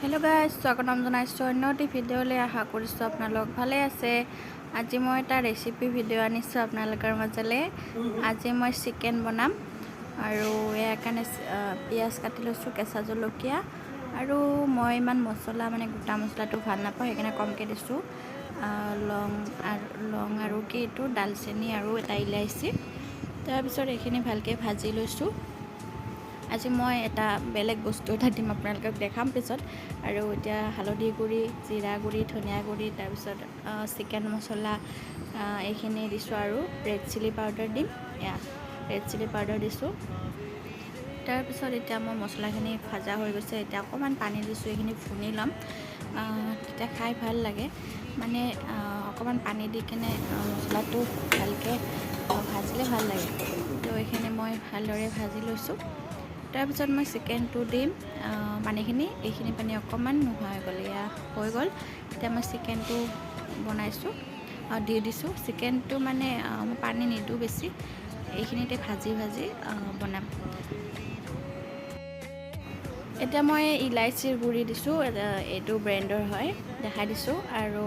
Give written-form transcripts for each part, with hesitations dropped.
Hello guys स्वागतम जनाइছো অন্যটি ভিডিঅ'লৈ আশা কৰিছো আপোনালোক ভালে আছে। আজি মই এটা ৰেচিপি ভিডিঅ' আনিছো আপোনালোকৰ মাজলৈ। আজি মই চিকেন বনাম আৰু ইয়াৰ কাৰণে পিয়াজ কাটি লৈছো, কেঁচা জলকীয়া আৰু মই ইমান মছলা মানে গোটা মছলাটো ভাল নাপাওঁ সেইকাৰণে কমকৈ দিছো। লং আৰু কি এইটো দালচেনি আৰু এটা ইলাইচি। তাৰ পিছত এইখিনি ভালকৈ ভাজি লৈছো। আজি মই এটা বেলেগ বস্তু এটা দিম আপোনালোকক দেখাম পিছত। আৰু এতিয়া হালধি গুড়ি, জিৰা গুড়ি, ধনিয়া গুড়ি, তাৰ পিছত চিকেন মছলা এইখিনি দিছো আৰু ৰেড চিলি পাউডাৰ দিম। ৰেড চিলি পাউডাৰ দিছো। তাৰ পিছত এতিয়া মই মছলাখিনি ভাজা হৈ গৈছে। এতিয়া অকমান পানী দিছো, এইখিনি ভুনি লম। তেতিয়া খাই ভাল লাগে মানে অকমান পানী দি কিনে মছলাটো ভালকৈ ভাজিলে ভাল লাগে। তো এইখিনি মই ভালদৰে ভাজি লৈছো। তাৰ পিছত মই চিকেনটো দিম। পানীখিনি এইখিনি পানী অকমান নোহোৱা হৈ গ'ল। এতিয়া মই চিকেনটো বনাইছো দি দিছো। চিকেনটো মানে মই পানী নিদিওঁ বেছি, এইখিনিতে ভাজি বনাম। এতিয়া মই ইলাইচিৰ গুড়ি দিছো, এইটো ব্ৰেণ্ডৰ হয় দেখাই দিছো আৰু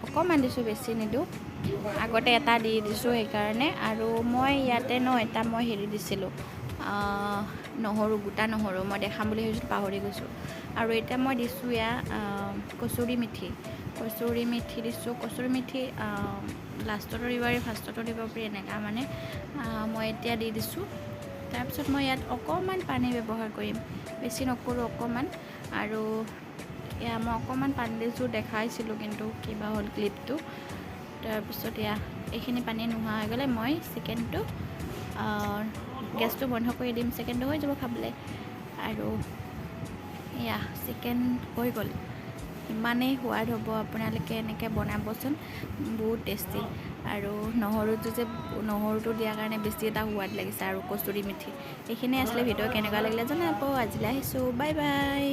অকমান দিছো, বেছি নিদিওঁ। আগতে এটা দি দিছো সেইকাৰণে। আৰু মই ইয়াতে এটা মই হেৰি দিছিলোঁ, নহৰু, গোটা নহৰু মই দেখাম বুলি ভাবিছিলোঁ, পাহৰি গৈছোঁ। আৰু এতিয়া মই দিছোঁ কচুৰি মেথি দিছোঁ। কচুৰি মেথি লাষ্টতো দিব পাৰি, ফাৰ্ষ্টতো দিব পাৰি, এনেকুৱা মানে মই এতিয়া দি দিছোঁ। তাৰপিছত মই ইয়াত অকণমান পানী ব্যৱহাৰ কৰিম, বেছি নকৰোঁ, অকণমান। আৰু মই অকণমান পানী দিছোঁ, দেখাইছিলোঁ কিন্তু কিবা হ'ল ক্লিপটো। তাৰপিছত এইখিনি পানী নোহোৱা হৈ গ'লে মই চিকেনটো গেছটো বন্ধ কৰি দিম। চিকেনটো হৈ যাব খাবলৈ। আৰু চিকেন হৈ গ'ল। ইমানেই সোৱাদ হ'ব, আপোনালোকে এনেকৈ বনাবচোন, বহুত টেষ্টি। আৰু নহৰুটো দিয়াৰ কাৰণে বেছি এটা সোৱাদ লাগিছে। আৰু কচুৰি মেথি এইখিনি আছিলে। ভিডিঅ' কেনেকুৱা লাগিলে জনাব। আজিলৈ আহিছোঁ, বাই বাই।